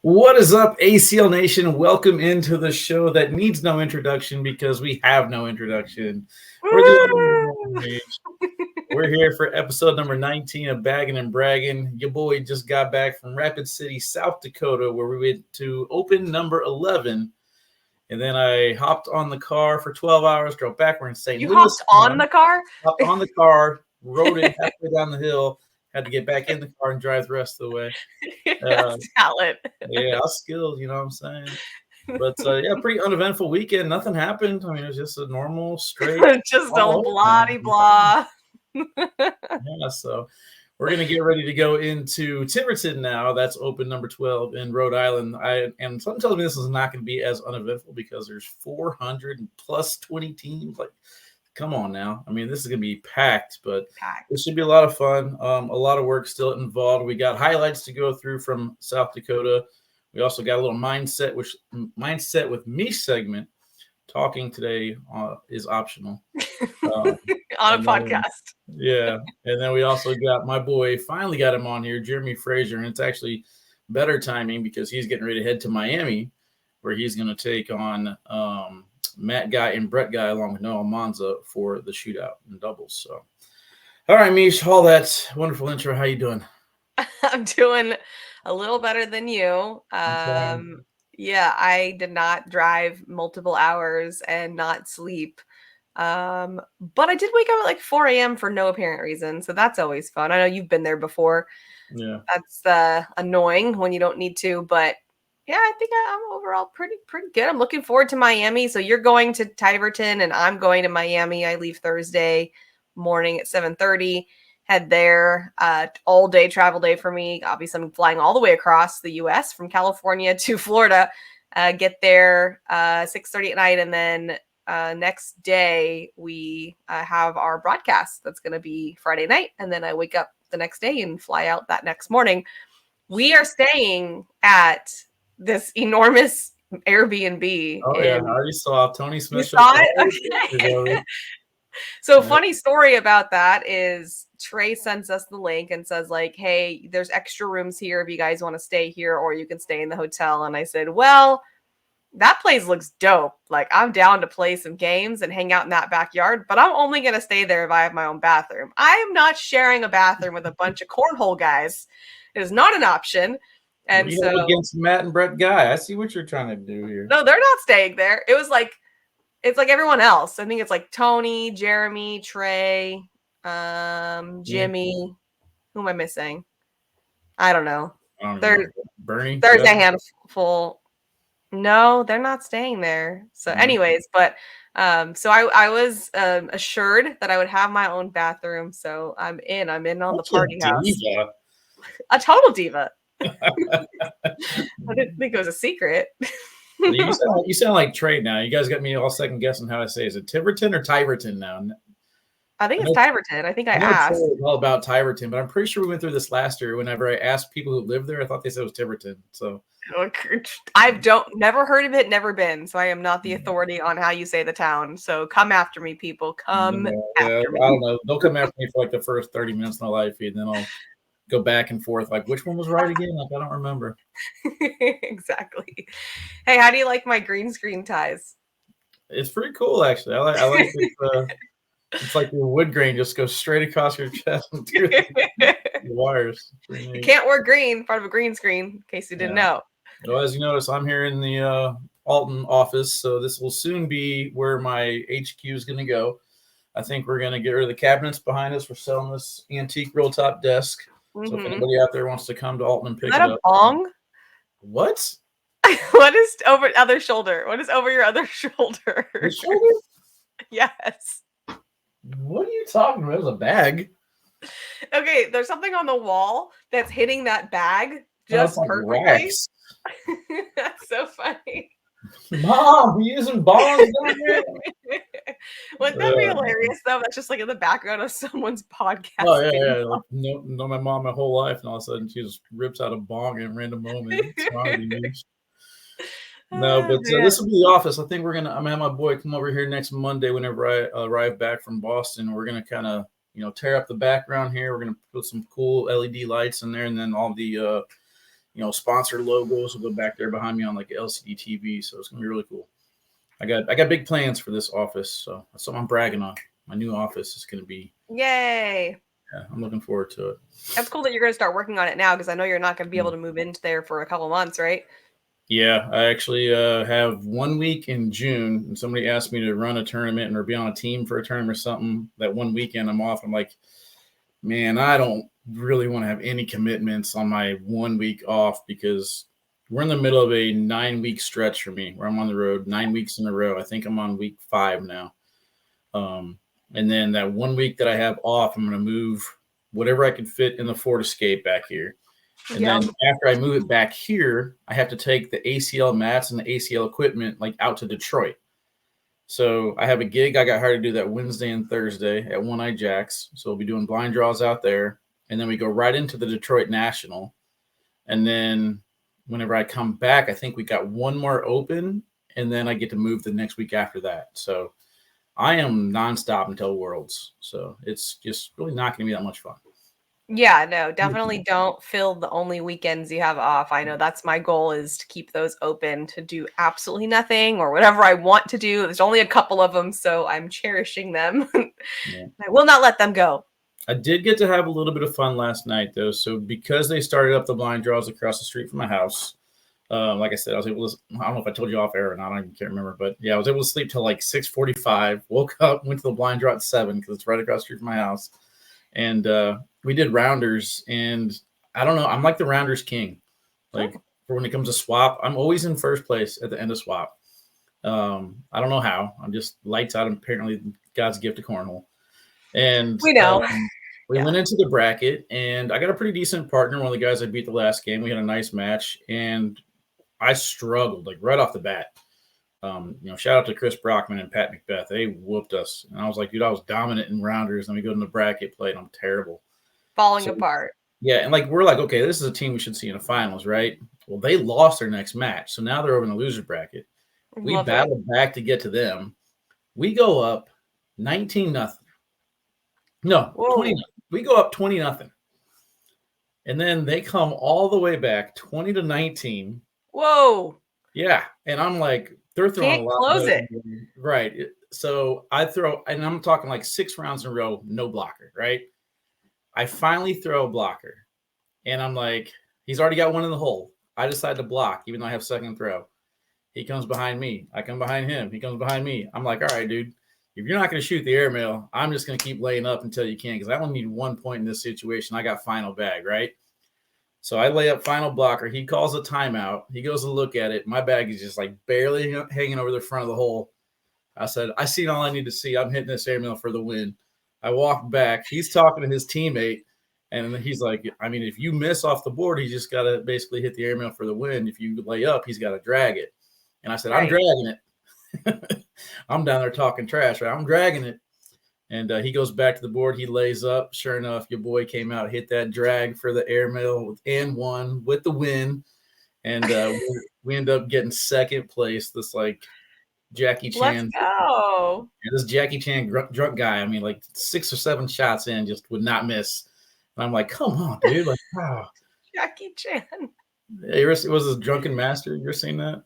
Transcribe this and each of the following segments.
What is up, ACL Nation? Welcome into the show that needs no introduction because we have no introduction. We're here for episode number 19 of Baggin Braggin. Your boy just got back from Rapid City, South Dakota, where we went to open number 11. And then I hopped on the car for 12 hours, drove back. We're in St. You Louis. hopped on the car? Hopped on the car, rode it halfway down the hill, had to get back in the car and drive the rest of the way. Talent. Yeah, I was skilled, you know what I'm saying? But yeah, pretty uneventful weekend. Nothing happened. I mean, it was just a normal, straight. Just a bloody blah. Yeah, so we're going to get ready to go into Tiverton now. That's open number 12 in Rhode Island. And something tells me this is not going to be as uneventful because there's 400 and plus 20 teams. Like, come on now. I mean, this is going to be packed, but it should be a lot of fun. A lot of work still involved. We got highlights to go through from South Dakota. We also got a little mindset with Meesh segment. Talking today is optional. On a podcast. Yeah. And then we also got my boy, finally got him on here, Jeremy Frazier. And it's actually better timing because he's getting ready to head to Miami where he's going to take on Matt Guy and Brett Guy along with Noah Monza for the shootout in doubles. So, all right, Meesh, all that wonderful intro. How you doing? I'm doing a little better than you. Yeah, I did not drive multiple hours and not sleep. But I did wake up at like 4 a.m. for no apparent reason. So that's always fun. I know you've been there before. Yeah. That's annoying when you don't need to, but yeah, I think I'm overall pretty good. I'm looking forward to Miami. So you're going to Tiverton and I'm going to Miami. I leave Thursday morning at 7:30. Head there, all day travel day for me. Obviously, I'm flying all the way across the U.S. from California to Florida. Get there 6:30 at night, and then next day we have our broadcast. That's going to be Friday night, and then I wake up the next day and fly out that next morning. We are staying at this enormous Airbnb. Oh yeah, I already saw Tony Smith. You saw it? Okay. So funny story about that is Trey sends us the link and says like, hey, there's extra rooms here if you guys want to stay here or you can stay in the hotel. And I said, well, that place looks dope. Like I'm down to play some games and hang out in that backyard, but I'm only going to stay there if I have my own bathroom. I am not sharing a bathroom with a bunch of cornhole guys. It is not an option. And so against Matt and Brett Guy, I see what you're trying to do here. No, they're not staying there. It's like everyone else. I think it's like Tony, Jeremy, Trey, Jimmy. Who am I missing? I don't know. Bernie. There's a handful. No, they're not staying there. So anyways, but so I was assured that I would have my own bathroom. So I'm in on the party house. A total diva. I didn't think it was a secret. You sound like Trey now. You guys got me all second guessing how I say. Is it Tiverton or Tiverton now? I think it's Tiverton. I think I asked. All about Tiverton, but I'm pretty sure we went through this last year. Whenever I asked people who live there, I thought they said it was Tiverton. So I've never heard of it, never been. So I am not the authority on how you say the town. So come after me, people. Come after me. I don't know. They'll come after me for like the first 30 minutes of my life feed, and then I'll go back and forth. Like, which one was right again? Like, I don't remember. Exactly. Hey, how do you like my green screen ties? It's pretty cool, actually. I like it. It's like your wood grain just goes straight across your chest and through the wires. You can't wear green, part of a green screen, in case you didn't know. Well, as you notice, I'm here in the Alton office, so this will soon be where my HQ is going to go. I think we're going to get rid of the cabinets behind us. We're selling this antique roll top desk. Mm-hmm. So if anybody out there wants to come to Alton and pick it up. Is that a bong? What? What is over other shoulder? What is over your other shoulder? Your shoulder? Yes. What are you talking about? It was a bag. Okay, there's something on the wall that's hitting that bag just perfectly. That's so funny. Mom, we're using bongs down here. Wouldn't that be hilarious though? That's just like in the background of someone's podcast. Oh yeah. Like, know my mom my whole life, and all of a sudden she just rips out a bong in a random moment. No, but this will be the office. I think I'm gonna have my boy come over here next Monday whenever I arrive back from Boston. We're gonna kind of tear up the background here. We're gonna put some cool LED lights in there, and then all the sponsor logos will go back there behind me on like LCD TV. So it's gonna be really cool. I got big plans for this office, so that's something I'm bragging on. My new office is gonna be. Yay! Yeah, I'm looking forward to it. That's cool that you're going to start working on it now because I know you're not going to be able to move into there for a couple months, right? Yeah, I actually have 1 week in June, and somebody asked me to run a tournament or be on a team for a tournament or something. That one weekend I'm off. I'm like, man, I don't really want to have any commitments on my 1 week off because we're in the middle of a 9-week stretch for me where I'm on the road 9 weeks in a row. I think I'm on week 5 now. And then that 1 week that I have off, I'm going to move whatever I can fit in the Ford Escape back here. And then after I move it back here, I have to take the ACL mats and the ACL equipment like out to Detroit. So I have a gig. I got hired to do that Wednesday and Thursday at One Eye Jacks. So we'll be doing blind draws out there. And then we go right into the Detroit National. And then whenever I come back, I think we got one more open. And then I get to move the next week after that. So I am nonstop until Worlds. So it's just really not going to be that much fun. Yeah, no, definitely don't fill the only weekends you have off. I know that's my goal is to keep those open to do absolutely nothing or whatever I want to do. There's only a couple of them, so I'm cherishing them. Yeah. I will not let them go. I did get to have a little bit of fun last night, though. So because they started up the blind draws across the street from my house, like I said, I was able to, I don't know if I told you off air or not, I can't remember, but yeah, I was able to sleep till like 6:45, woke up, went to the blind draw at 7 because it's right across the street from my house. And we did rounders, and I don't know, I'm like the rounders king. Like for when it comes to swap, I'm always in first place at the end of swap. I don't know how. I'm just lights out, and apparently God's gift to cornhole. And we know. We went into the bracket, and I got a pretty decent partner. One of the guys I beat the last game. We had a nice match, and I struggled like right off the bat. Shout out to Chris Brockman and Pat Macbeth. They whooped us. And I was like, dude, I was dominant in rounders. And we go to the bracket play, and I'm terrible. Falling apart. Yeah. And like, we're like, okay, this is a team we should see in the finals, right? Well, they lost their next match. So now they're over in the loser bracket. We battled back to get to them. We go up 19-0. No, 20-0. We go up 20-0. And then they come all the way back 20-19. Whoa. Yeah. And I'm like, they're throwing Can't a lot. Close it. Right. So I throw, and I'm talking like 6 rounds in a row, no blocker, right? I finally throw a blocker. And I'm like, he's already got one in the hole. I decide to block, even though I have second throw. He comes behind me. I come behind him. He comes behind me. I'm like, all right, dude, if you're not going to shoot the airmail, I'm just going to keep laying up until you can, because I only need 1 point in this situation. I got final bag, right? So I lay up final blocker. He calls a timeout. He goes to look at it. My bag is just like barely hanging over the front of the hole. I said, I seen all I need to see. I'm hitting this airmail for the win. I walk back. He's talking to his teammate, and he's like, I mean, if you miss off the board, he's just got to basically hit the airmail for the win. If you lay up, he's got to drag it. And I said, right. I'm dragging it. I'm down there talking trash, right? I'm dragging it. And he goes back to the board. He lays up. Sure enough, your boy came out, hit that drag for the airmail and won with the win. And we end up getting second place. This like Jackie Chan. Let's go. This Jackie Chan drunk guy. I mean, like 6 or 7 shots in, just would not miss. And I'm like, come on, dude. Like, wow. Jackie Chan. Yeah, it was a Drunken Master. You ever seen that?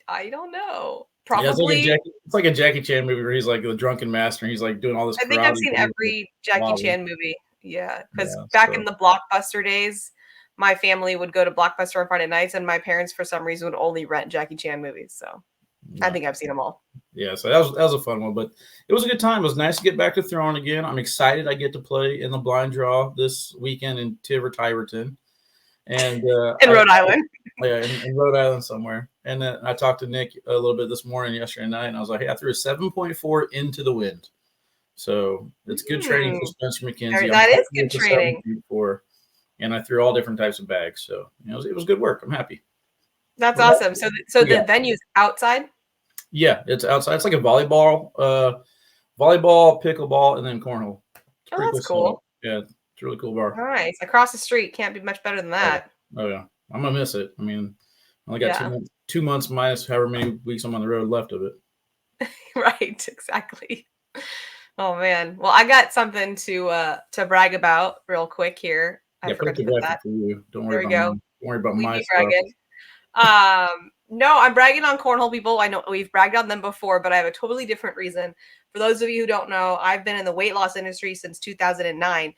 I don't know. Probably. Yeah, it's like a Jackie Chan movie where he's like the drunken master and he's like doing all this. I think I've seen every Jackie Chan movie. Yeah, because back in the Blockbuster days, my family would go to Blockbuster on Friday nights, and my parents, for some reason, would only rent Jackie Chan movies. So I think I've seen them all. Yeah, so that was a fun one, but it was a good time. It was nice to get back to throwing again. I'm excited I get to play in the blind draw this weekend in Tiverton. And in Rhode Island. In Rhode Island somewhere. And then I talked to Nick a little bit this morning, yesterday night, and I was like, hey, I threw a 7.4 into the wind. So it's good training for Spencer McKenzie. That is good training. And I threw all different types of bags. So it was good work. I'm happy. That's awesome. So the venue's outside? Yeah, it's outside. It's like a volleyball, pickleball, and then cornhole. Oh, that's cool. Yeah, it's a really cool bar. Nice. Across the street. Can't be much better than that. Oh yeah. I'm going to miss it. I mean, I only got 2 months minus however many weeks I'm on the road left of it. Right. Exactly. Oh, man. Well, I got something to brag about real quick here. I forgot to put that. For you. Don't worry. There we go. Don't worry about We my be stuff. bragging. No, I'm bragging on Cornhole people. I know we've bragged on them before, but I have a totally different reason. For those of you who don't know, I've been in the weight loss industry since 2009,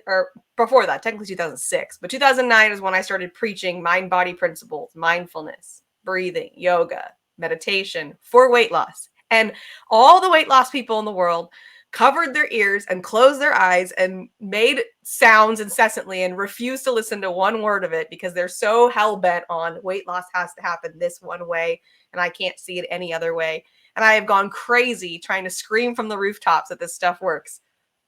or before that, technically 2006. But 2009 is when I started preaching mind-body principles, mindfulness, breathing, yoga, meditation for weight loss. And all the weight loss people in the world covered their ears and closed their eyes and made sounds incessantly and refused to listen to one word of it because they're so hell-bent on weight loss has to happen this one way and I can't see it any other way. And I have gone crazy trying to scream from the rooftops that this stuff works.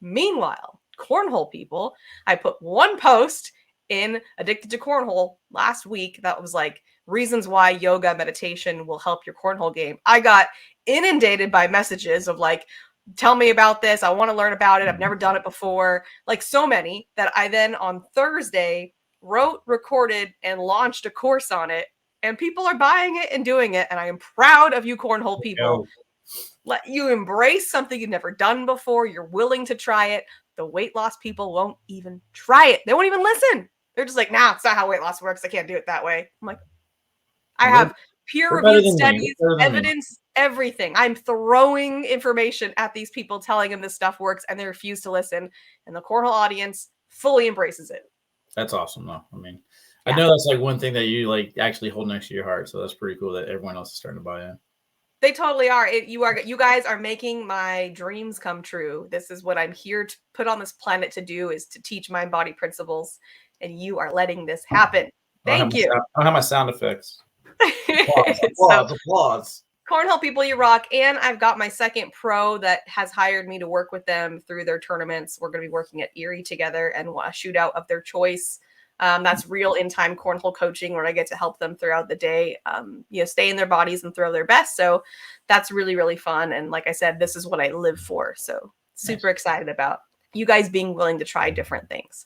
Meanwhile, Cornhole people, I put one post in Addicted to Cornhole last week that was like reasons why yoga meditation will help your cornhole game. I got inundated by messages of like, tell me about this. I want to learn about it. I've never done it before. Like so many that I then on Thursday wrote, recorded, and launched a course on it. And people are buying it and doing it. And I am proud of you, Cornhole people. Let you embrace something you've never done before. You're willing to try it. The weight loss people won't even try it. They won't even listen. They're just like, nah, it's not how weight loss works. I can't do it that way. I'm like, I have peer-reviewed studies, evidence, everything. I'm throwing information at these people, telling them this stuff works, and they refuse to listen. And the Cornhole audience fully embraces it. That's awesome, though. I mean, I know that's like one thing that you like actually hold next to your heart. So that's pretty cool that everyone else is starting to buy in. They totally are. You guys are making my dreams come true. This is what I'm here to put on this planet to do, is to teach mind-body principles, and you are letting this happen. Thank you. I don't have my sound effects. Applause. Cornhole people, you rock. And I've got my second pro that has hired me to work with them through their tournaments. We're going to be working at Erie together and a shootout of their choice. That's real in-time cornhole coaching where I get to help them throughout the day, stay in their bodies and throw their best. So that's really, really fun. And like I said, this is what I live for. So super excited about you guys being willing to try different things.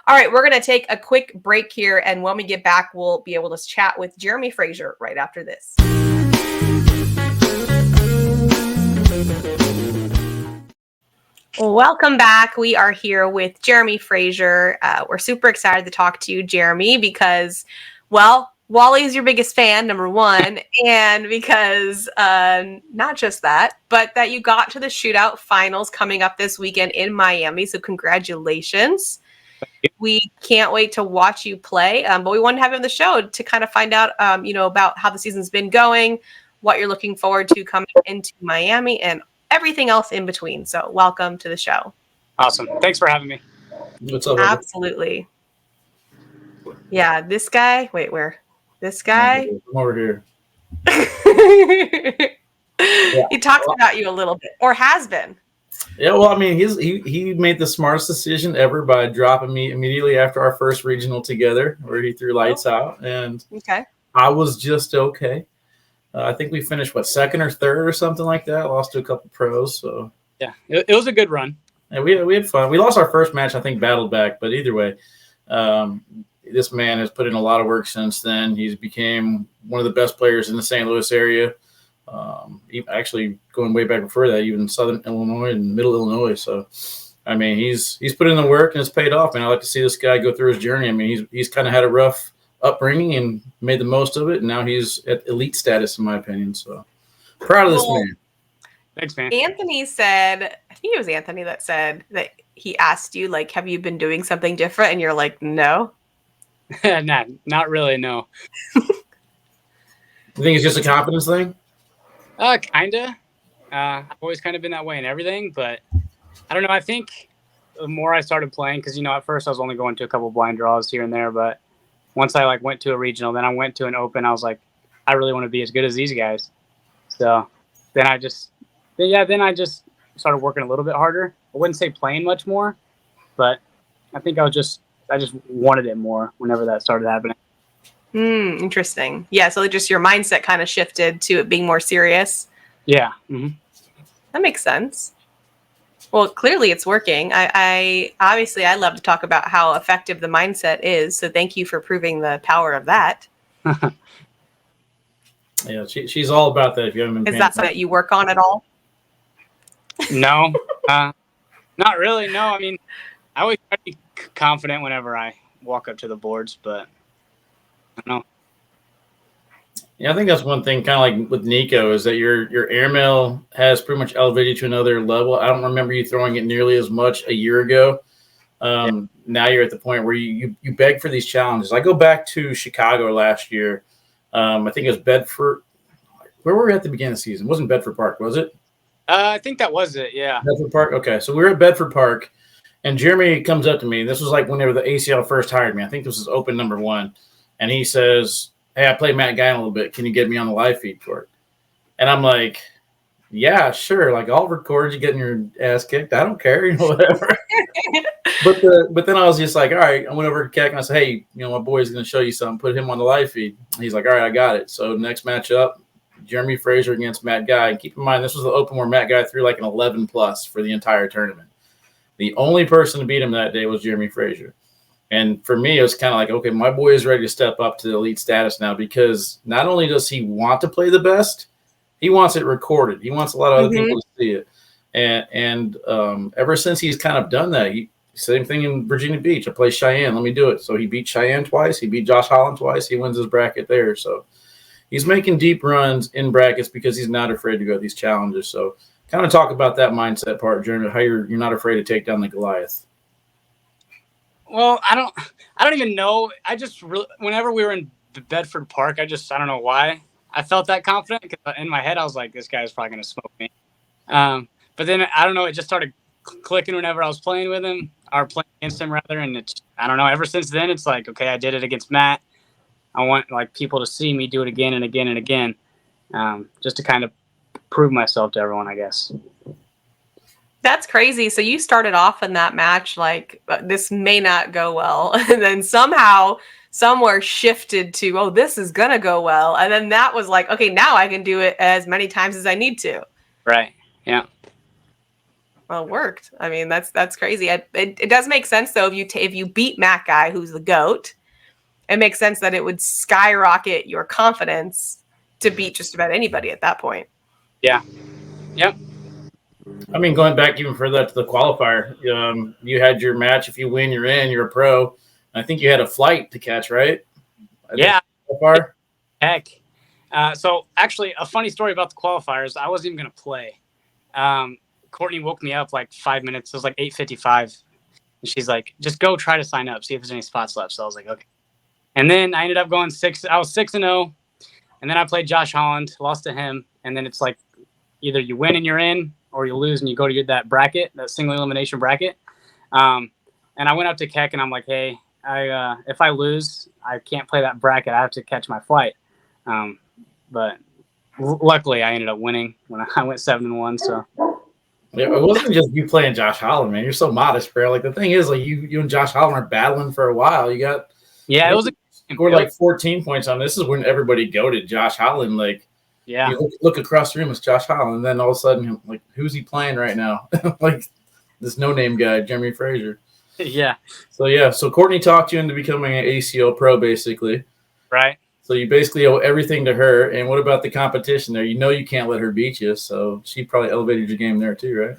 All right, we're going to take a quick break here. And when we get back, we'll be able to chat with Jeremy Frazier right after this. Welcome back. We are here with Jeremy Frazier. We're super excited to talk to you, Jeremy, because, well, Wally's your biggest fan, number one, and because not just that, but that you got to the shootout finals coming up this weekend in Miami. So congratulations. We can't wait to watch you play, but we wanted to have you on the show to kind of find out, about how the season's been going, what you're looking forward to coming into Miami, and everything else in between. So welcome to the show. Awesome. Thanks for having me. What's up? Absolutely. Yeah, this guy. Wait, where? This guy? I'm over here. He talks about you a little bit, or has been. Yeah, well, I mean, he made the smartest decision ever by dropping me immediately after our first regional together, where he threw lights out, and I was just okay. I think we finished second or third or something like that. Lost to a couple pros, so yeah, it was a good run. And we had fun. We lost our first match, I think, battled back, but either way, this man has put in a lot of work since then. He's became one of the best players in the St. Louis area. Actually, going way back before that, even Southern Illinois and Middle Illinois. So, I mean, he's put in the work and it's paid off. And I like to see this guy go through his journey. I mean, he's kind of had a rough upbringing and made the most of it. And now he's at elite status, in my opinion. So, proud of this man. Thanks, man. Anthony said, I think it was Anthony that said that he asked you, like, have you been doing something different? And you're like, no. Not really, no. You think it's just a confidence thing? Kinda. I've always kind of been that way in everything, but I don't know. I think the more I started playing, because at first I was only going to a couple blind draws here and there, but once I went to a regional, then I went to an open. I was like, I really want to be as good as these guys. So then I just started working a little bit harder. I wouldn't say playing much more, but I think I just wanted it more whenever that started happening. Interesting. Yeah, so just your mindset kind of shifted to it being more serious. Yeah. Mm-hmm. That makes sense. Well, clearly it's working. I obviously love to talk about how effective the mindset is. So thank you for proving the power of that. Yeah, she's all about that. If you haven't been, is that something that you work on at all? No, not really. No, I mean, I always try to be confident whenever I walk up to the boards, but I don't know. Yeah, I think that's one thing, kind of like with Nico, is that your airmail has pretty much elevated to another level. I don't remember you throwing it nearly as much a year ago. Now you're at the point where you beg for these challenges. I go back to Chicago last year. I think it was Bedford. Where were we at the beginning of the season? It wasn't Bedford Park, was it? I think that was it. Yeah. Bedford Park. Okay, so we were at Bedford Park, and Jeremy comes up to me. This was like whenever the ACL first hired me. I think this was open number 1, and he says, "Hey, I played Matt Guy a little bit. Can you get me on the live feed for it?" And I'm like, "Yeah, sure. Like, I'll record you getting your ass kicked. I don't care, whatever." But then I was just like, all right. I went over to Keck and I said, "Hey, my boy's going to show you something. Put him on the live feed." He's like, "All right, I got it." So next matchup, Jeremy Frazier against Matt Guy. And keep in mind, this was the open where Matt Guy threw like an 11 plus for the entire tournament. The only person to beat him that day was Jeremy Frazier. And for me, it was kind of like, okay, my boy is ready to step up to the elite status now, because not only does he want to play the best, he wants it recorded. He wants a lot of other people to see it. And ever since he's kind of done that, same thing in Virginia Beach. I play Cheyenne. Let me do it. So he beat Cheyenne twice. He beat Josh Holland twice. He wins his bracket there. So he's making deep runs in brackets because he's not afraid to go these challenges. So kind of talk about that mindset part, Jeremy, how you're not afraid to take down the Goliath. Well, I don't even know. I just really, whenever we were in Bedford Park, I don't know why I felt that confident, because in my head I was like, this guy's probably going to smoke me. But then I don't know, it just started clicking whenever I was playing with him, or playing against him rather. And it's, I don't know, ever since then, it's like, okay, I did it against Matt. I want like people to see me do it again and again and again, just to kind of prove myself to everyone, I guess. That's crazy. So you started off in that match like, this may not go well, and then somehow somewhere shifted to, oh, this is gonna go well, and then that was like, okay, now I can do it as many times as I need to. Right. Yeah. Well, it worked. I mean, that's crazy. It does make sense though. If you beat Matt Guy, who's the GOAT, it makes sense that it would skyrocket your confidence to beat just about anybody at that point. Yeah. Yep. I mean, going back even further to the qualifier, you had your match. If you win, you're in. You're a pro. I think you had a flight to catch, right? Yeah. Heck. So actually, a funny story about the qualifiers. I wasn't even going to play. Courtney woke me up like 5 minutes. It was like 8:55, and she's like, "Just go try to sign up, see if there's any spots left." So I was like, "Okay." And then I ended up going 6. I was 6-0, and then I played Josh Holland, lost to him, and then it's like either you win and you're in, or you lose and you go to that bracket, that single elimination bracket. And I went up to Keck and I'm like, "Hey, if I lose, I can't play that bracket. I have to catch my flight." But luckily, I ended up winning when I went 7-1. So. Yeah, it wasn't just you playing Josh Holland, man. You're so modest, bro. Like the thing is, like you and Josh Holland are battling for a while. You got it was scored like 14 points on. This is when everybody goated Josh Holland. Like, yeah, you look across the room, it's Josh Holland, and then all of a sudden, like, who's he playing right now? Like this no-name guy, Jeremy Frazier. Yeah. So Courtney talked you into becoming an ACO pro, basically. Right. So you basically owe everything to her. And what about the competition there? You can't let her beat you. So she probably elevated your game there too, right?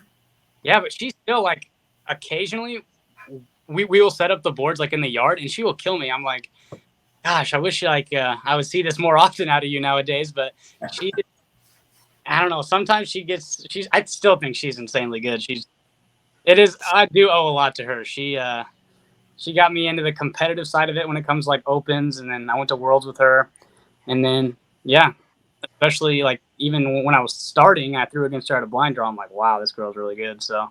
Yeah, but she's still like, occasionally we will set up the boards like in the yard and she will kill me. I'm like, gosh, I wish like I would see this more often out of you nowadays. But I don't know. Sometimes I still think she's insanely good. I do owe a lot to her. She got me into the competitive side of it when it comes to like opens, and then I went to Worlds with her, and then especially like even when I was starting, I threw against her at a blind draw. I'm like, wow, this girl's really good. So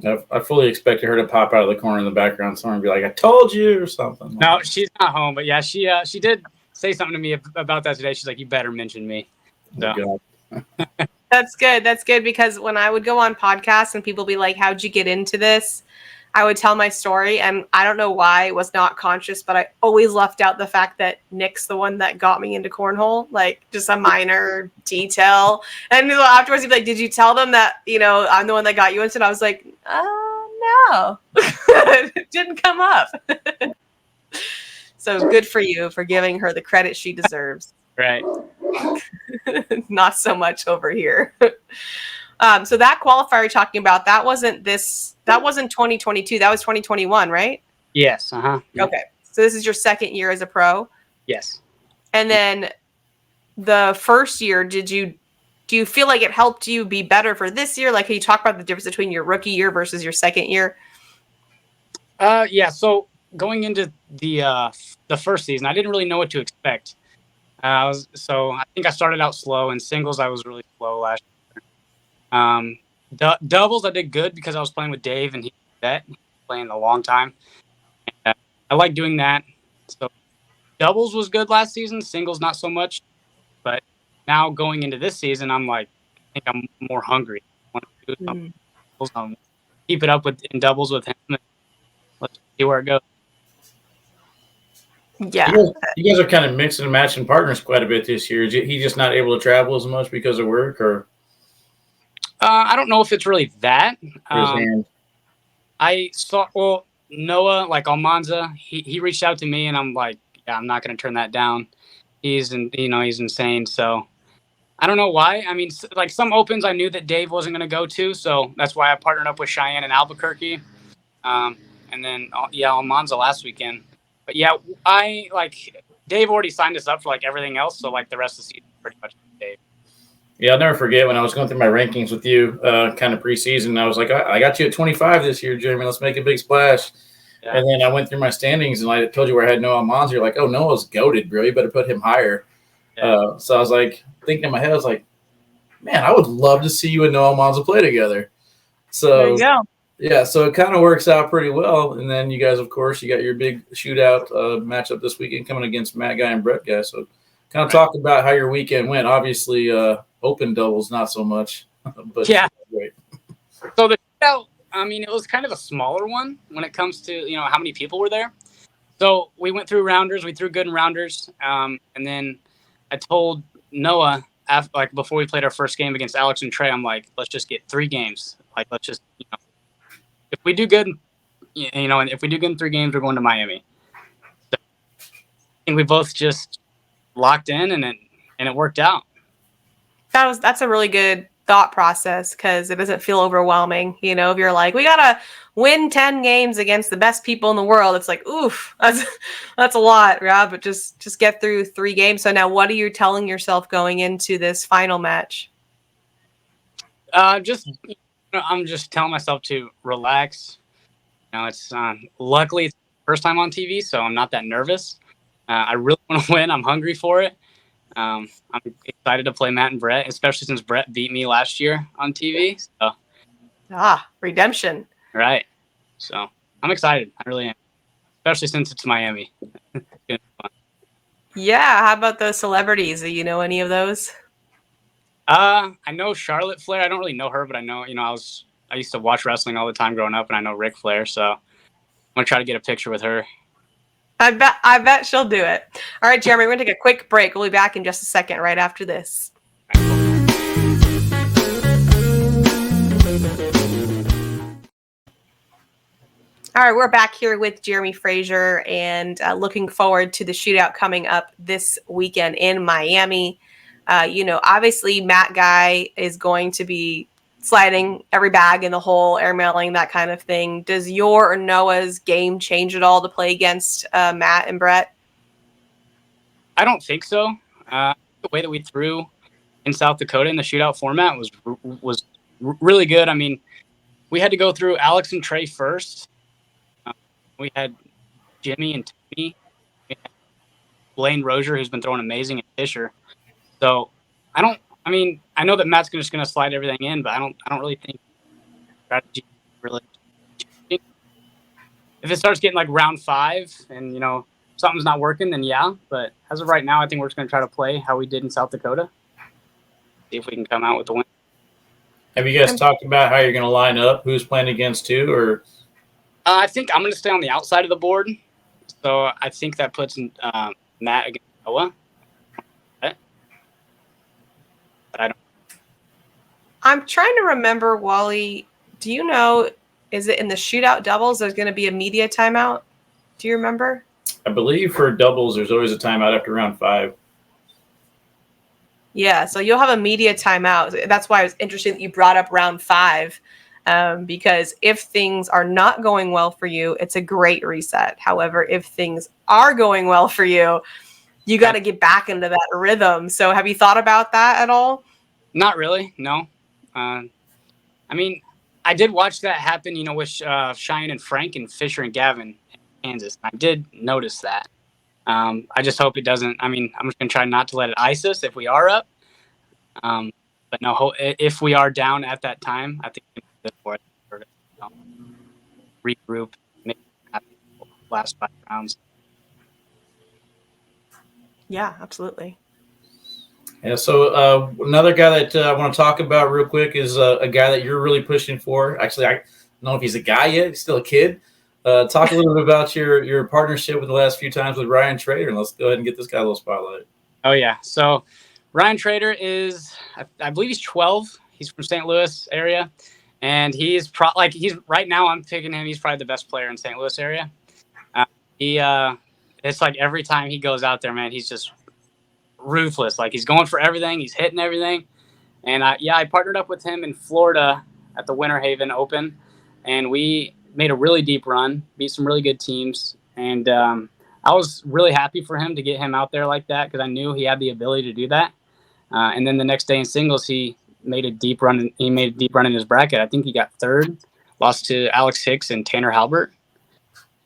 I fully expected her to pop out of the corner in the background somewhere and be like, "I told you," or something. No, she's not home, but yeah, she did say something to me about that today. She's like, "You better mention me." So. That's good. That's good, because when I would go on podcasts and people be like, "How'd you get into this?" I would tell my story, and I don't know why it was not conscious, but I always left out the fact that Nick's the one that got me into cornhole, like just a minor detail. And afterwards, he'd be like, "Did you tell them that, I'm the one that got you into it?" I was like, no, it didn't come up. So good for you for giving her the credit she deserves. Right. Not so much over here. So that qualifier you're talking about, that wasn't 2022. That was 2021, right? Yes. Uh-huh. Okay. So this is your second year as a pro? Yes. And then the first year, do you feel like it helped you be better for this year? Like, can you talk about the difference between your rookie year versus your second year? Yeah. So going into the first season, I didn't really know what to expect. I think I started out slow. In singles, I was really slow last year. Doubles, I did good because I was playing with Dave, and he was playing a long time. And, I like doing that. So doubles was good last season. Singles, not so much. But now going into this season, I think I'm more hungry. I want to do some doubles, keep it up in doubles with him. And let's see where it goes. Yeah. You guys are kind of mixing and matching partners quite a bit this year. Is he just not able to travel as much because of work, or? I don't know if it's really that. I saw Noah, like Almanza, he reached out to me, and I'm like, yeah, I'm not going to turn that down. He's insane. So I don't know why. I mean, like some opens I knew that Dave wasn't going to go to, so that's why I partnered up with Cheyenne and Albuquerque. And then Almanza last weekend. But yeah, Dave already signed us up for like everything else, so like the rest of the season pretty much Dave. Yeah, I'll never forget when I was going through my rankings with you, kind of preseason. I was like, I got you at 25 this year, Jeremy. Let's make a big splash. Yeah. And then I went through my standings, and I told you where I had Noah Almanza. You're like, oh, Noah's goated, bro. You better put him higher. Yeah. So I was like, thinking in my head, I was like, man, I would love to see you and Noah Almanza play together. So there you go. Yeah, so it kind of works out pretty well. And then you guys, of course, you got your big shootout matchup this weekend coming against Matt Guy and Brett Guy. So kind of talk about how your weekend went. Obviously, open doubles, not so much. But yeah. Great. So the shootout, I mean, it was kind of a smaller one when it comes to, how many people were there. So we went through rounders. We threw good in rounders. And then I told Noah, before we played our first game against Alex and Trey, I'm like, let's just get 3 games. Like, let's just, if we do good, and if we do good in 3 games, we're going to Miami. So I think we both just locked in, and it worked out. That's a really good thought process because it doesn't feel overwhelming. If you're like, we gotta win 10 games against the best people in the world, it's like, oof, that's a lot, yeah. But just get through 3 games. So now, what are you telling yourself going into this final match? I'm just telling myself to relax. It's luckily it's the first time on TV, so I'm not that nervous. I really want to win. I'm hungry for it. I'm excited to play Matt and Brett, especially since Brett beat me last year on TV. So. Redemption. Right. So I'm excited. I really am, especially since it's Miami. It's fun. Yeah. How about those celebrities? Do you know any of those? I know Charlotte Flair. I don't really know her, but I know, I used to watch wrestling all the time growing up, and I know Ric Flair, so I'm gonna try to get a picture with her. I bet she'll do it. All right, Jeremy, we're gonna take a quick break. We'll be back in just a second, right after this. All right, we're back here with Jeremy Frazier, and looking forward to the shootout coming up this weekend in Miami. Obviously Matt Guy is going to be sliding every bag in the hole, airmailing, that kind of thing. Does your or Noah's game change at all to play against Matt and Brett? I don't think so. The way that we threw in South Dakota in the shootout format was really good. I mean, we had to go through Alex and Trey first. We had Jimmy and Tony. We had Blaine Rozier, who's been throwing amazing, and Fisher. So I know that Matt's just going to slide everything in, but I don't really think strategy really changing. If it starts getting like round 5 and something's not working, then yeah. But as of right now, I think we're just going to try to play how we did in South Dakota. See if we can come out with the win. Have you guys talked about how you're going to line up? Who's playing against who? Or I think I'm going to stay on the outside of the board. So I think that puts Matt against Noah. I'm trying to remember, Wally, do you know, is it in the shootout doubles there's going to be a media timeout? Do you remember? I believe for doubles there's always a timeout after round 5. Yeah, so you'll have a media timeout. That's why it was interesting that you brought up round 5. Because if things are not going well for you, it's a great reset. However, if things are going well for you, you got to get back into that rhythm. So have you thought about that at all? Not really, no. I mean, I did watch that happen, with Cheyenne and Frank and Fisher and Gavin in Kansas. I did notice that. I just hope it doesn't. I mean, I'm just going to try not to let it ice us if we are up. But no, if we are down at that time, I think it's good for it. Regroup, maybe last 5 rounds. Yeah, absolutely. Yeah, so another guy that I want to talk about real quick is a guy that you're really pushing for. Actually, I don't know if he's a guy yet. He's still a kid. Talk a little bit about your partnership with the last few times with Ryan Trader, and let's go ahead and get this guy a little spotlight. Oh, yeah. So Ryan Trader is, I believe he's 12. He's from St. Louis area. And he's right now I'm picking him. He's probably the best player in St. Louis area. It's like every time he goes out there, man, he's just ruthless. Like he's going for everything. He's hitting everything. And I partnered up with him in Florida at the Winter Haven Open. And we made a really deep run, beat some really good teams. And I was really happy for him to get him out there like that because I knew he had the ability to do that. And then the next day in singles, he made a deep run. He made a deep run in his bracket. I think he got third, lost to Alex Hicks and Tanner Halbert.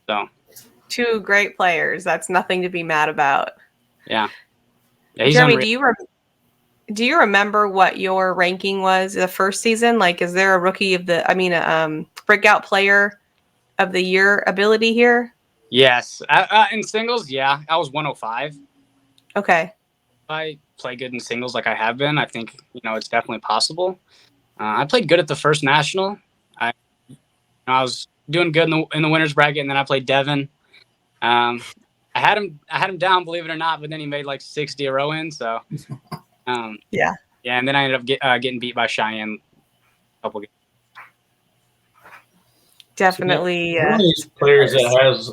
So 2 great players. That's nothing to be mad about. Yeah. Jeremy, do you remember what your ranking was the first season? Like, is there a breakout player of the year ability here? Yes. In singles, yeah, I was 105. Okay. I play good in singles like I have been. I think, it's definitely possible. I played good at the first national. I was doing good in the winners bracket, and then I played Devin. I had him down, believe it or not, but then he made like 60 a row in. So, yeah, and then I ended up getting beat by Cheyenne a couple games. Definitely. You're one of these players that has.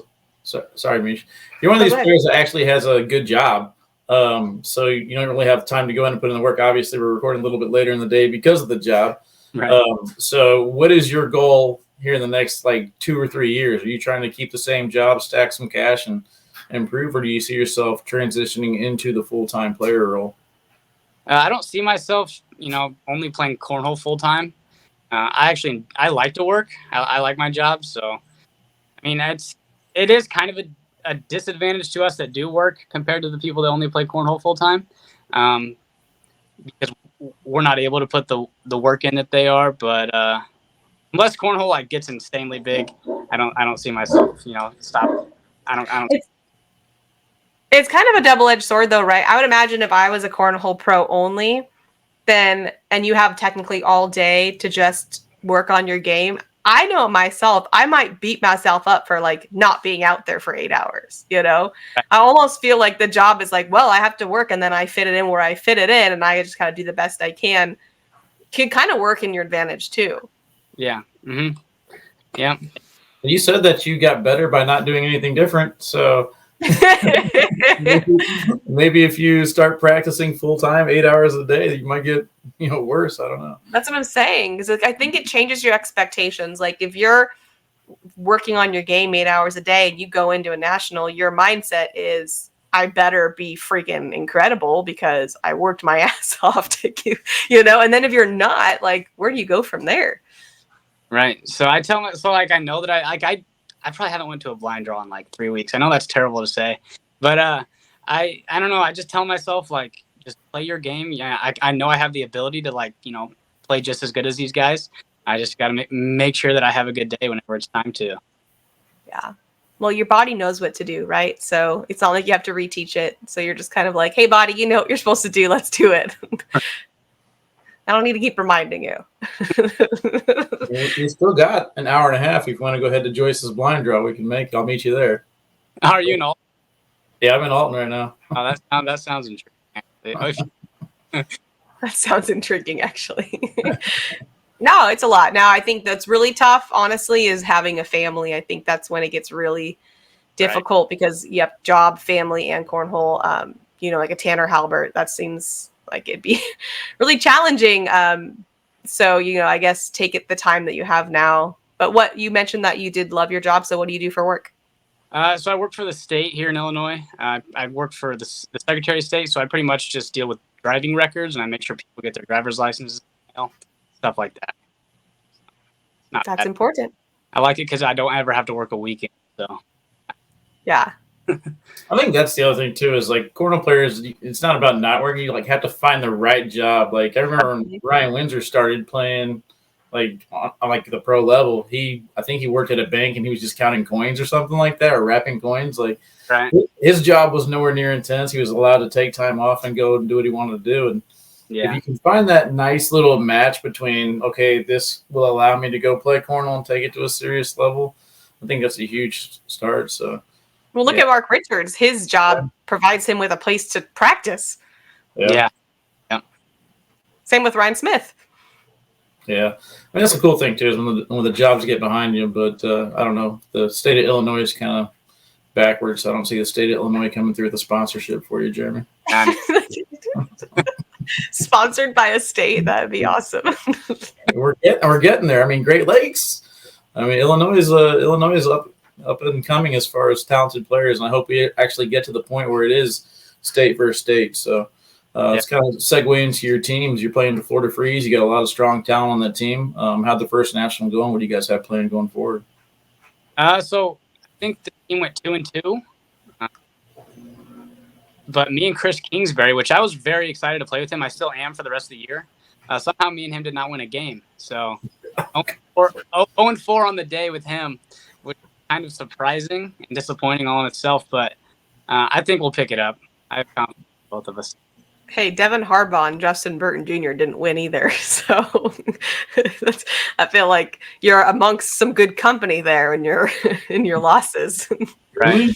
Sorry, Meesh. You're one of these players that actually has a good job. So you don't really have time to go in and put in the work. Obviously, we're recording a little bit later in the day because of the job. Right. So what is your goal here in the next 2 or 3 years? Are you trying to keep the same job, stack some cash, and improve, or do you see yourself transitioning into the full-time player role? I don't see myself, only playing cornhole full time. I like to work. I like my job. So, I mean, it is kind of a disadvantage to us that do work compared to the people that only play cornhole full time, because we're not able to put the work in that they are. But unless cornhole gets insanely big, I don't see myself, stop. I don't. It's kind of a double-edged sword, though, right? I would imagine if I was a cornhole pro only, and you have technically all day to just work on your game, I know myself, I might beat myself up for not being out there for 8 hours. I almost feel like the job is well, I have to work, and then I fit it in where I fit it in, and I just kind of do the best I can. Can kind of work in your advantage too. Yeah. Mm-hmm. Yeah. You said that you got better by not doing anything different, so. maybe if you start practicing full time 8 hours a day, you might get worse. I don't know. That's what I'm saying. Because I think it changes your expectations. If you're working on your game 8 hours a day and you go into a national, your mindset is, I better be freaking incredible because I worked my ass off to keep, And then if you're not, where do you go from there? Right. So I tell I know that I probably haven't went to a blind draw in 3 weeks. I know that's terrible to say, but I don't know. I just tell myself just play your game. Yeah, I know I have the ability to play just as good as these guys. I just got to make sure that I have a good day whenever it's time to. Yeah. Well, your body knows what to do, right? So it's not like you have to reteach it. So you're just kind of hey, body, you know what you're supposed to do. Let's do it. I don't need to keep reminding you. You still got an hour and a half. If you want to go ahead to Joyce's blind draw, I'll meet you there. Are you in Alton? Yeah, I'm in Alton right now. Oh, that sounds intriguing. That sounds intriguing, actually. No, it's a lot. Now, I think that's really tough, honestly, is having a family. I think that's when it gets really difficult because you have job, family, and cornhole. A Tanner Halbert, that seems like it'd be really challenging. So, I guess take it the time that you have now. But what you mentioned that you did love your job. So what do you do for work? So I work for the state here in Illinois. I work for the Secretary of State, so I pretty much just deal with driving records, and I make sure people get their driver's licenses, stuff like that. Not That's bad. important. I like it because I don't ever have to work a weekend. So Yeah. I think that's the other thing too, is like cornhole players, it's not about not working. You like have to find the right job. Like I remember when Ryan Windsor started playing like on like the pro level, I think he worked at a bank and he was just counting coins or something like that, or wrapping coins. Like right. his job was nowhere near intense. He was allowed to take time off and go and do what he wanted to do. And if you can find that nice little match between, okay, this will allow me to go play cornhole and take it to a serious level, I think that's a huge start. So. Well, look at Mark Richards. His job provides him with a place to practice. Yeah. Same with Ryan Smith. Yeah. I mean, that's a cool thing, too, is when the jobs get behind you. But I don't know. The state of Illinois is kind of backwards. I don't see the state of Illinois coming through with a sponsorship for you, Jeremy. Sponsored by a state. That'd be awesome. We're getting there. I mean, Great Lakes. I mean, Illinois is up and coming as far as talented players, and I hope we actually get to the point where it is state versus state. So it's kind of segue into your teams. You're playing the Florida Freeze. You got a lot of strong talent on that team. How'd the first national going? What do you guys have planned going forward? So I think the team went 2-2. But me and Chris Kingsbury, which I was very excited to play with him, I still am for the rest of the year. Somehow me and him did not win a game. So 0-4 on the day with him, which is kind of surprising and disappointing all in itself. But I think we'll pick it up. I have confidence in both of us. Hey, Devin Harbaugh and Justin Burton Jr. didn't win either. So I feel like you're amongst some good company there in your losses. Right.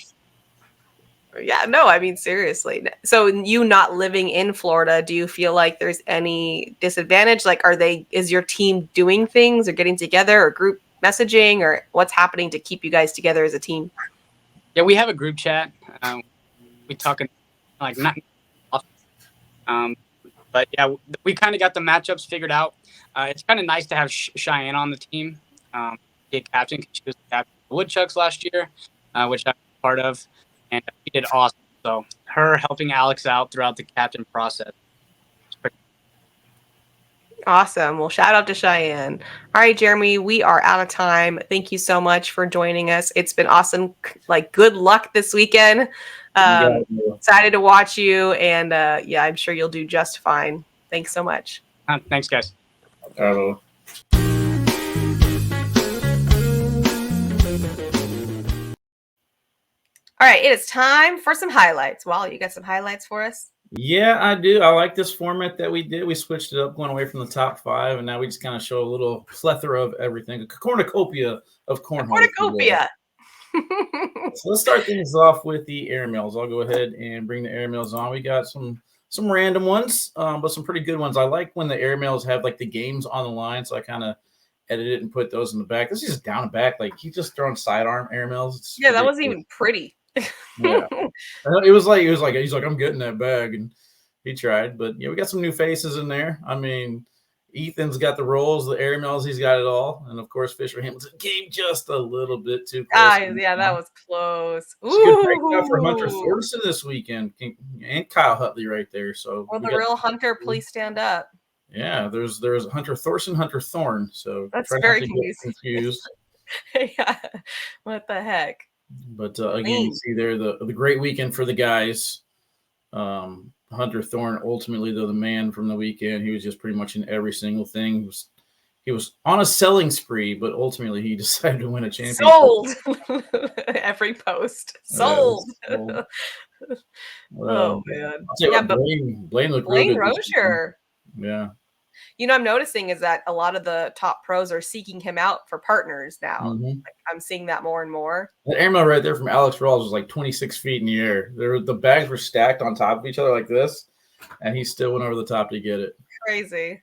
Yeah, no, I mean, seriously. So you not living in Florida, do you feel like there's any disadvantage? Like, is your team doing things or getting together or group messaging, or what's happening to keep you guys together as a team? Yeah, we have a group chat. We talk like not often. But yeah, we kind of got the matchups figured out. It's kind of nice to have Cheyenne on the team. Be a captain, because she was the captain of the Woodchucks last year, which I'm part of. And she did awesome. So her helping Alex out throughout the captain process. Awesome. Well, shout out to Cheyenne. All right, Jeremy, we are out of time. Thank you so much for joining us. It's been awesome. Like, good luck this weekend. Excited to watch you. And yeah, I'm sure you'll do just fine. Thanks so much. Thanks, guys. All right, it is time for some highlights. Wally, you got some highlights for us? Yeah, I do. I like this format that we did. We switched it up, going away from the top five, and now we just kind of show a little plethora of everything, a cornucopia of cornhole. Cornucopia. So let's start things off with the airmails. I'll go ahead and bring the airmails on. We got some random ones, but some pretty good ones. I like when the airmails have like the games on the line, so I kind of edit it and put those in the back. This is just down and back. Like, he's just throwing sidearm airmails. Yeah, that wasn't even pretty. Yeah, it was like he's like, I'm getting that bag, and he tried. But yeah, we got some new faces in there. I mean, Ethan's got the rolls, the airmails, he's got it all, and of course Fisher Hamilton came just a little bit too close. Yeah, that was close. It's a good breakout for Hunter Thorson this weekend, and Kyle Hutley right there. So, well, the real Hunter, please stand up. Yeah, there's Hunter Thorson, Hunter Thorn. So that's very confused. Yeah, what the heck? But again, you see there the great weekend for the guys. Hunter Thorn, ultimately, though, the man from the weekend, he was just pretty much in every single thing. He was on a selling spree, but ultimately he decided to win a championship. Sold every post. Sold. Sold. Oh man! Yeah, but Blaine looked really good. Rozier. Yeah. I'm noticing is that a lot of the top pros are seeking him out for partners now. Mm-hmm. Like, I'm seeing that more and more. That airmail right there from Alex Rawls was like 26 feet in the air. The bags were stacked on top of each other like this, and he still went over the top to get it. Crazy.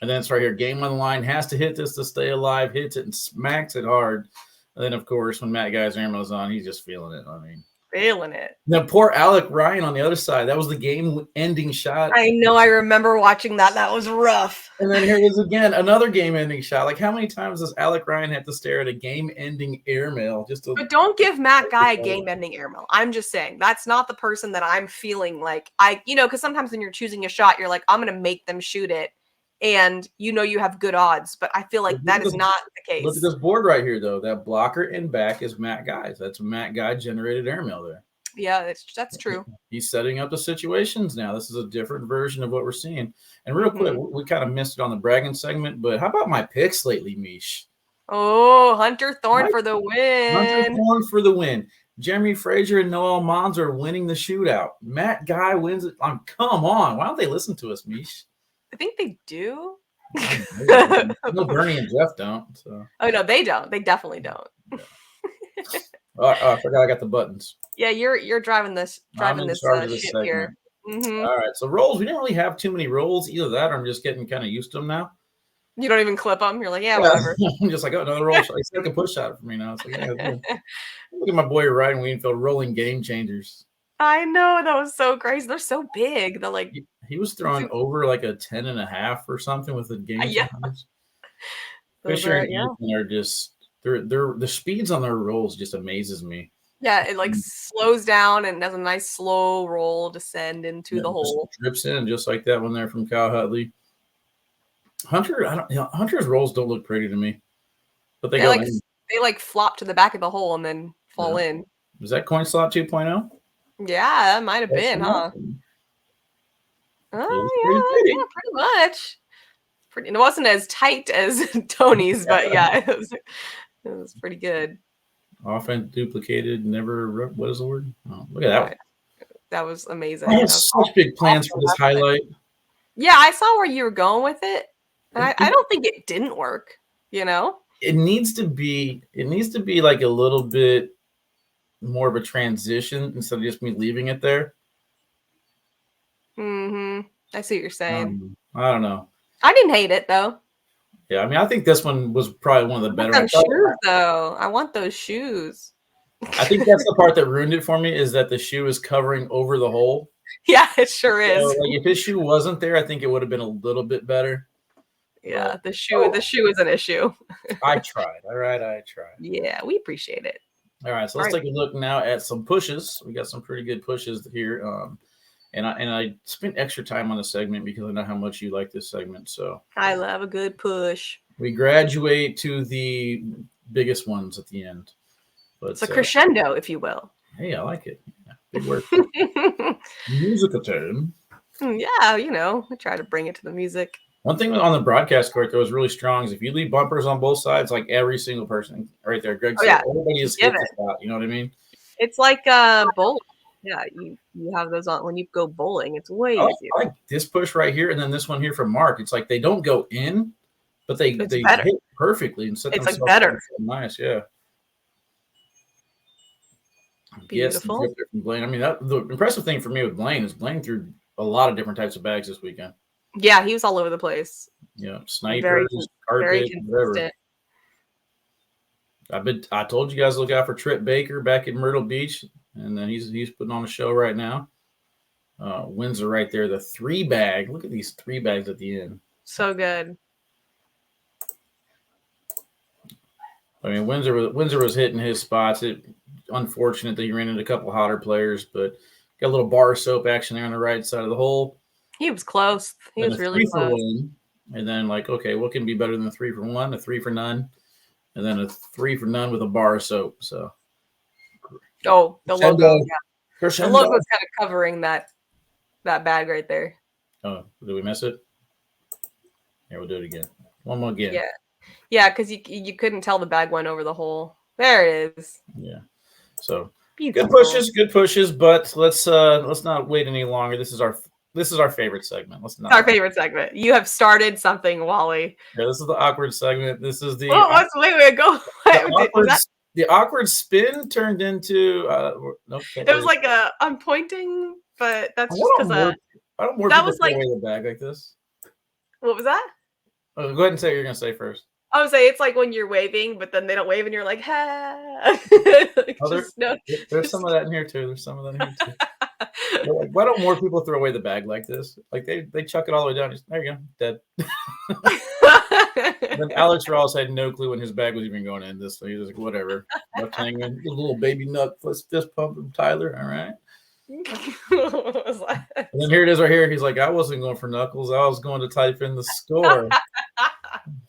And then it's right here. Game on the line, has to hit this to stay alive, hits it and smacks it hard. And then, of course, when Matt Guy's airmail's on, he's just feeling it. I mean, feeling it. Now, poor Alec Ryan on the other side. That was the game-ending shot. I know. I remember watching that. That was rough. And then here it is again, another game-ending shot. Like, how many times does Alec Ryan have to stare at a game-ending airmail? But don't give Matt Guy a game-ending airmail. I'm just saying that's not the person that I'm feeling like because sometimes when you're choosing a shot, you're like, I'm going to make them shoot it, and you have good odds. But I feel like that is not the case. Look at this board right here, though. That blocker in back is Matt Guy's. That's Matt Guy generated airmail there. Yeah, that's true. He's setting up the situations now. This is a different version of what we're seeing. And real quick, we kind of missed it on the bragging segment, but how about my picks lately, Meesh? Oh, Hunter Thorne for the win. Hunter Thorne for the win. Jeremy Frazier and Noel Mons are winning the shootout. Matt Guy wins it. Come on. Why don't they listen to us, Meesh? I think they do. No, Bernie and Jeff don't. So. Oh, no, they don't. They definitely don't. I forgot I got the buttons. Yeah, you're driving this ship here. All right, so rolls. We didn't really have too many rolls. Either that, or I'm just getting kind of used to them now. You don't even clip them. You're like, yeah. Whatever. I'm just like, oh, another roll. It's like a push shot for me now. It's like, yeah, look at my boy Ryan Weenfield rolling game changers. I know, that was so crazy. They're so big. They're like he was throwing over like a 10.5 or something with the game changers. Fisher and Ethan are just they're the speeds on their rolls just amazes me. Yeah, it like slows down and has a nice slow roll descend into the hole. Drips in just like that one there from Kyle Hutley. Hunter's rolls don't look pretty to me, but they go in. They flop to the back of the hole and then fall in. Was that coin slot 2.0? Yeah, that might have been, huh? Oh yeah, pretty much. It wasn't as tight as Tony's, but yeah, it was pretty good. Often duplicated, never. What is the word? Oh, look at that one. That was amazing. I have such big plans for this highlight. Yeah, I saw where you were going with it. And I don't think it didn't work, It needs to be like a little bit more of a transition instead of just me leaving it there. I see what you're saying. I don't know. I didn't hate it though. Yeah, I mean, I think this one was probably one of the better. Shoes, though. I want those shoes. I think that's the part that ruined it for me is that the shoe is covering over the hole. Yeah, it sure is. So, like, if his shoe wasn't there, I think it would have been a little bit better. Yeah, the shoe is an issue. I tried. All right, I tried. Yeah, we appreciate it. All right, so let's take a look now at some pushes. We got some pretty good pushes here. And I spent extra time on the segment because I know how much you like this segment. So I love a good push. We graduate to the biggest ones at the end. But it's a crescendo, if you will. Hey, I like it. Yeah, big word. Musical term. Yeah, we try to bring it to the music. One thing on the broadcast court that was really strong is if you leave bumpers on both sides, like every single person right there, Greg said, everybody is hit the spot. You know what I mean? It's like bowling. Yeah, you have those on when you go bowling. It's way easier. I like this push right here, and then this one here from Mark. It's like they don't go in, but they hit perfectly and set themselves like better. Nice, yeah. Beautiful. Yes, from Blaine. I mean, the impressive thing for me with Blaine is Blaine threw a lot of different types of bags this weekend. Yeah, he was all over the place. Yeah, snipers, carpet, whatever. I told you guys to look out for Trip Baker back in Myrtle Beach, and then he's putting on a show right now. Windsor right there, the 3 bag. Look at these 3 bags at the end. So good. I mean, Windsor was hitting his spots. Unfortunate that he ran into a couple hotter players, but got a little bar soap action there on the right side of the hole. He was close. He was really close. And then okay, what can be better than a 3 for 1, a 3 for none, and then a 3 for none with a bar of soap. So, the logo, yeah. The logo is kind of covering that bag right there. Oh, did we miss it? Here, we'll do it again. One more again. Yeah, because you couldn't tell the bag went over the hole. There it is. Yeah. So beautiful. Good pushes, but let's not wait any longer. This is our favorite segment. Our favorite segment. You have started something, Wally. Yeah, this is the awkward segment. This is the wait, go. The awkward spin turned into it was like I'm pointing, but that's just because I don't more that was like away the bag like this. What was that? Oh, go ahead and say what you're gonna say first. I would say it's like when you're waving, but then they don't wave and you're like, ha. Like, There's some of that in here too. There's some of that in here too. Like, why don't more people throw away the bag like this? Like they chuck it all the way down. Just, there you go, dead. Then Alex Ross had no clue when his bag was even going in. This, so he was like, whatever. Left hanging, a little baby nut fist pump from Tyler. All right. And then here it is right here. He's like, I wasn't going for knuckles. I was going to type in the score.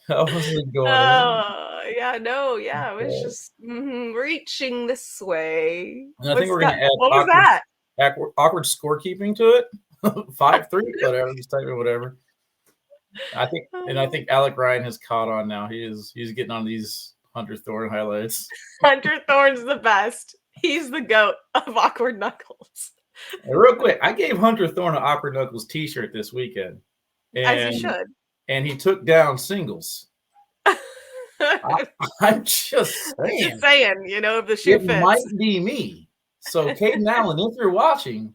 I wasn't going. Yeah, no, yeah, it was just reaching this way. And I think we're going to add what was that? Awkward scorekeeping to it. 5-3, whatever. Just type in whatever. I think Alec Ryan has caught on now. He's getting on these Hunter Thorne highlights. Hunter Thorne's the best. He's the GOAT of Awkward Knuckles. And real quick, I gave Hunter Thorne an Awkward Knuckles t-shirt this weekend. As you should. And he took down singles. I'm just saying. Just saying, the shoe fits. It might be me. So, Caden Allen, if you're watching,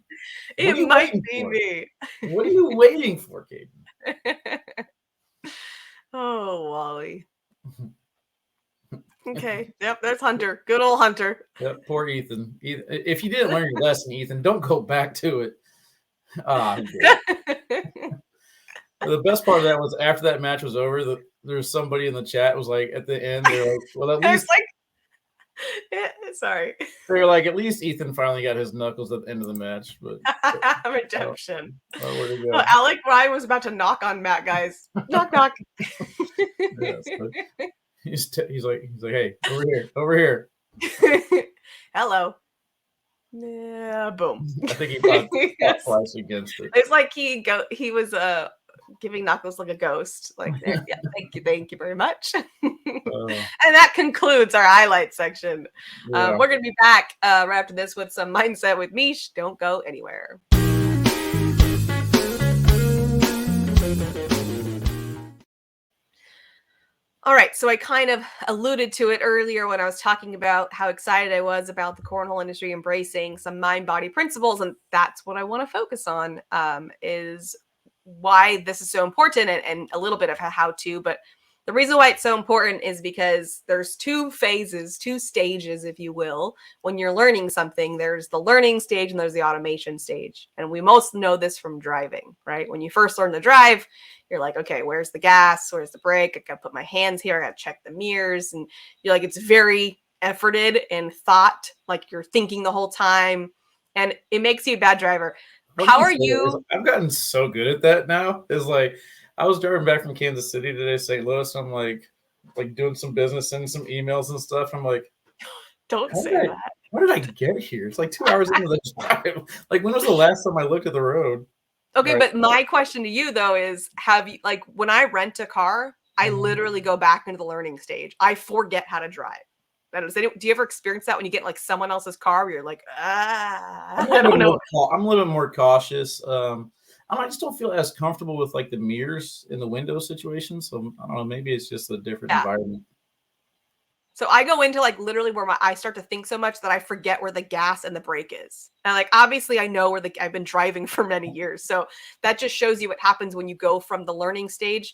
it might be me. What are you waiting for, Caden? Oh, Wally. Okay. Yep, there's Hunter. Good old Hunter. Yep, poor Ethan. If you didn't learn your lesson, Ethan, don't go back to it. The best part of that was after that match was over, there was somebody in the chat was like, at the end, they're like, well, at least. Sorry. They were like, at least Ethan finally got his knuckles at the end of the match. But redemption. Where'd he go? Well, Alec Ryan was about to knock on Matt, guys. Knock, knock. Yes, he's like, hey, over here. Hello. Yeah, boom. I think he thought twice against it. It's like he was giving Knuckles like a ghost. Like, yeah, thank you very much. And that concludes our highlight section. Yeah. We're gonna be back right after this with some mindset with Meesh. Don't go anywhere. All right, so I kind of alluded to it earlier when I was talking about how excited I was about the cornhole industry embracing some mind-body principles, and that's what I want to focus on, is why this is so important and a little bit of a how-to. But the reason why it's so important is because there's two phases, two stages, if you will, when you're learning something. There's the learning stage and there's the automation stage. And we most know this from driving, right? When you first learn to drive, you're like, okay, where's the gas? Where's the brake? I got to put my hands here. I got to check the mirrors. And you're like, it's very efforted and thought, like you're thinking the whole time. And it makes you a bad driver. How are you? I've gotten so good at that now. It's like, I was driving back from Kansas City today, St. Louis. I'm like doing some business, sending some emails and stuff. I'm like, don't say that. Where did I get here? It's like 2 hours into the drive. Like, when was the last time I looked at the road? Okay, right. But my question to you though is, have you, like, when I rent a car, I literally go back into the learning stage. I forget how to drive. Do you ever experience that when you get like someone else's car where you're like, I don't know. I'm a little bit more cautious. I just don't feel as comfortable with like the mirrors in the window situation. So I don't know, maybe it's just a different environment. So I go into like literally where I start to think so much that I forget where the gas and the brake is. And like, obviously I know where I've been driving for many years. So that just shows you what happens when you go from the learning stage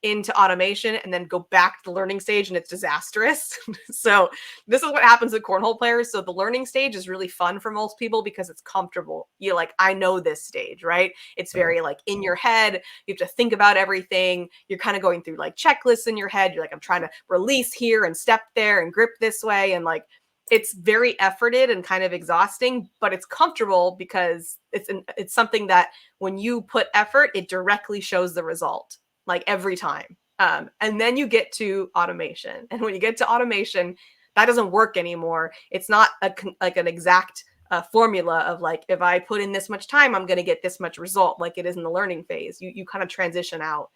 into automation and then go back to the learning stage, and it's disastrous. So this is what happens with cornhole players. So the learning stage is really fun for most people because it's comfortable. You're like, I know this stage, right? It's very like in your head. You have to think about everything. You're kind of going through like checklists in your head. You're like, I'm trying to release here and step there and grip this way. And like, it's very efforted and kind of exhausting, but it's comfortable because it's something that when you put effort, it directly shows the result. Like every time. And then you get to automation. And when you get to automation, that doesn't work anymore. It's not like an exact formula of like, if I put in this much time, I'm going to get this much result, like it is in the learning phase. You kind of transition out.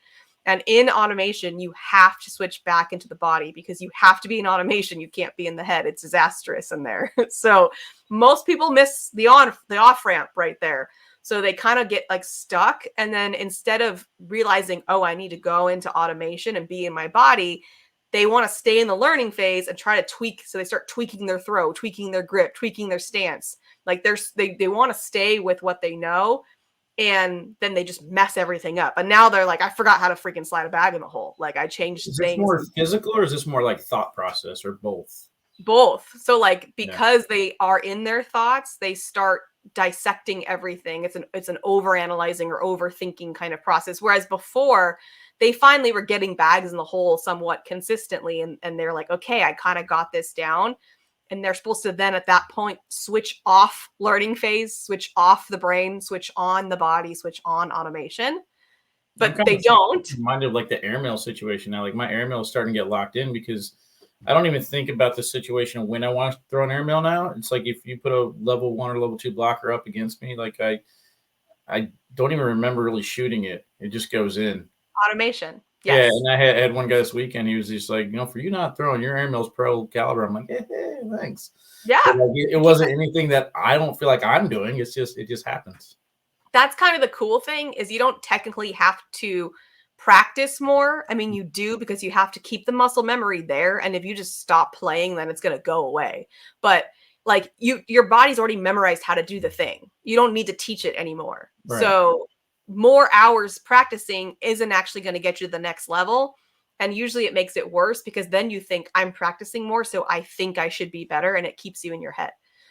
And in automation, you have to switch back into the body because you have to be in automation. You can't be in the head. It's disastrous in there. So most people miss the off ramp right there. So they kind of get like stuck. And then instead of realizing, oh, I need to go into automation and be in my body, they want to stay in the learning phase and try to tweak. So they start tweaking their throw, tweaking their grip, tweaking their stance. Like they want to stay with what they know and then they just mess everything up. And now they're like, I forgot how to freaking slide a bag in the hole. Like I changed Is this things. more physical or is this more like thought process or both? Both. So like because they are in their thoughts, they start dissecting everything. It's an overanalyzing or overthinking kind of process. Whereas before, they finally were getting bags in the hole somewhat consistently, and they're like, okay, I kind of got this down. And they're supposed to then at that point switch off learning phase, switch off the brain, switch on the body, switch on automation. But they don't. Reminded of like the airmail situation now. Like my airmail is starting to get locked in because I don't even think about the situation when I want to throw an airmail now. It's like if you put a level 1 or level 2 blocker up against me, like I don't even remember really shooting it. It just goes in. Automation. Yes. Yeah, and I had one guy this weekend. He was just like, for you not throwing your airmail's pro caliber. I'm like, thanks. Yeah. Like, it wasn't anything that I don't feel like I'm doing. It just happens. That's kind of the cool thing is you don't technically have to practice more. I mean, you do because you have to keep the muscle memory there. And if you just stop playing, then it's going to go away. But like your body's already memorized how to do the thing. You don't need to teach it anymore. Right. So more hours practicing isn't actually going to get you to the next level. And usually it makes it worse because then you think I'm practicing more. So I think I should be better. And it keeps you in your head.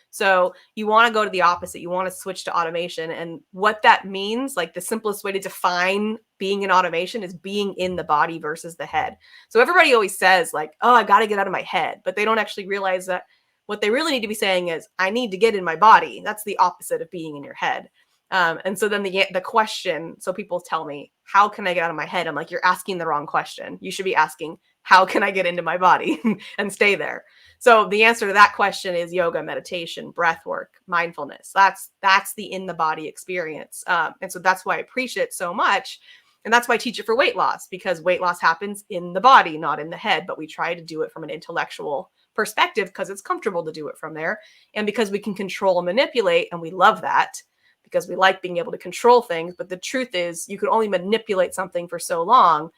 So you want to go to the opposite. You want to switch to automation. And what that means, like the simplest way to define being in automation is being in the body versus the head. So everybody always says like, oh, I got to get out of my head. But they don't actually realize that what they really need to be saying is, I need to get in my body. That's the opposite of being in your head. And so then the question, so people tell me, how can I get out of my head? I'm like, you're asking the wrong question. You should be asking, how can I get into my body and stay there? So the answer to that question is yoga, meditation, breath work, mindfulness. That's the in the body experience. And so that's why I preach it so much. And that's why I teach it for weight loss, because weight loss happens in the body, not in the head. But we try to do it from an intellectual perspective because it's comfortable to do it from there. And because we can control and manipulate, and we love that because we like being able to control things. But the truth is you can only manipulate something for so long.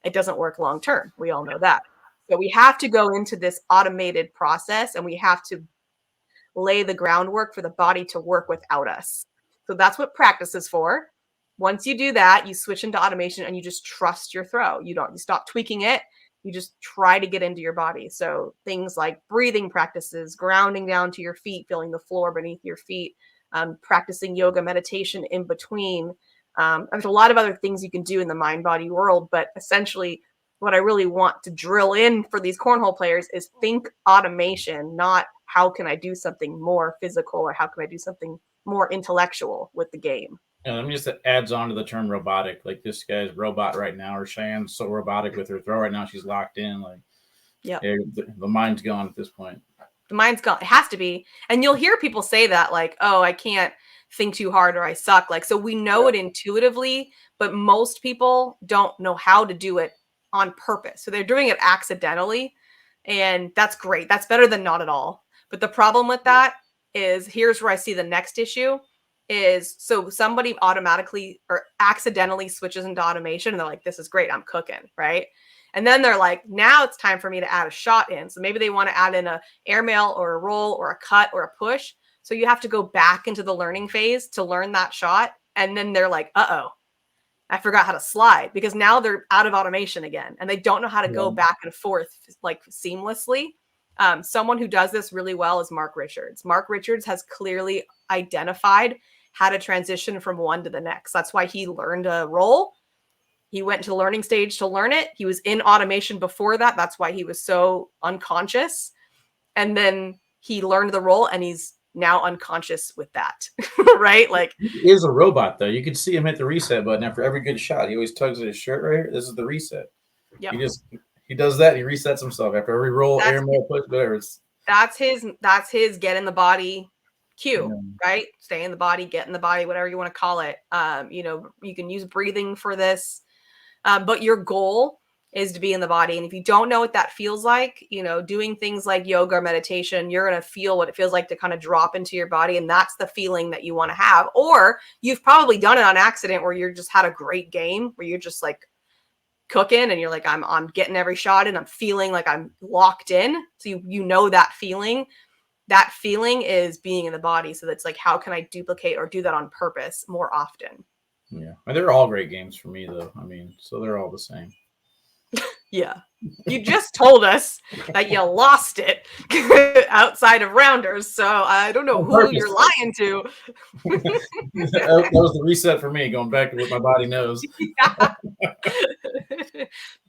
It doesn't work long term. We all know that. So we have to go into this automated process and we have to lay the groundwork for the body to work without us. So that's what practice is for. Once you do that, you switch into automation and you just trust your throw. You stop tweaking it. You just try to get into your body. So things like breathing practices, grounding down to your feet, feeling the floor beneath your feet, practicing yoga, meditation in between. There's a lot of other things you can do in the mind-body world, but essentially what I really want to drill in for these cornhole players is think automation, not how can I do something more physical or how can I do something more intellectual with the game. And let me just adds on to the term robotic. Like this guy's robot right now, or Cheyenne's so robotic with her throw right now. She's locked in. Like, yeah, the mind's gone at this point. The mind's gone. It has to be. And you'll hear people say that like, oh, I can't think too hard or I suck. Like, so we know it intuitively, but most people don't know how to do it on purpose. So they're doing it accidentally. And that's great. That's better than not at all. But the problem with that is here's where I see the next issue is so somebody automatically or accidentally switches into automation and they're like, this is great. I'm cooking. Right. And then they're like, now it's time for me to add a shot in. So maybe they want to add in a airmail or a roll or a cut or a push. So you have to go back into the learning phase to learn that shot. And then they're like, uh-oh, I forgot how to slide because now they're out of automation again. And they don't know how to go back and forth like seamlessly. Someone who does this really well is Mark Richards. Mark Richards has clearly identified how to transition from one to the next. That's why he learned a roll. He went to the learning stage to learn it. He was in automation before that. That's why he was so unconscious. And then he learned the roll and he's now unconscious with that, right? Like he is a robot though. You can see him hit the reset button after every good shot. He always tugs at his shirt right here. This is the reset. Yep. He does that. He resets himself after every roll, airmail, push, whatever. That's his get in the body cue, right? Stay in the body, get in the body, whatever you want to call it. You can use breathing for this. But your goal is to be in the body. And if you don't know what that feels like, doing things like yoga or meditation, you're going to feel what it feels like to kind of drop into your body. And that's the feeling that you want to have. Or you've probably done it on accident where you're just had a great game where you're just like cooking and you're like, I'm getting every shot and I'm feeling like I'm locked in. So you know that feeling. That feeling is being in the body. So that's like, how can I duplicate or do that on purpose more often? Yeah, and they're all great games for me, though. I mean, so they're all the same. Yeah. You just told us that you lost it outside of rounders, so I don't know On who purpose. you're lying to. That was the reset for me, going back to what my body knows. Yeah.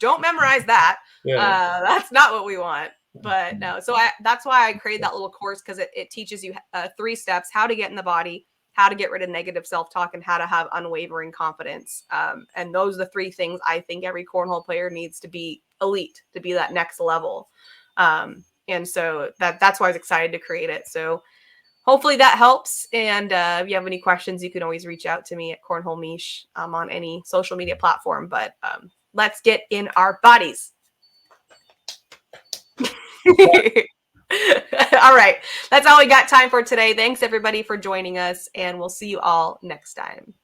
Don't memorize that. Yeah. That's not what we want. But no, so that's why I created that little course, because it teaches you 3 steps: how to get in the body, how to get rid of negative self-talk, and how to have unwavering confidence. And those are the 3 things I think every cornhole player needs to be elite, to be that next level. And so that's why I was excited to create it. So hopefully that helps. And if you have any questions, you can always reach out to me at Cornhole Meesh on any social media platform. But let's get in our bodies. All right. That's all we got time for today. Thanks, everybody, for joining us. And we'll see you all next time.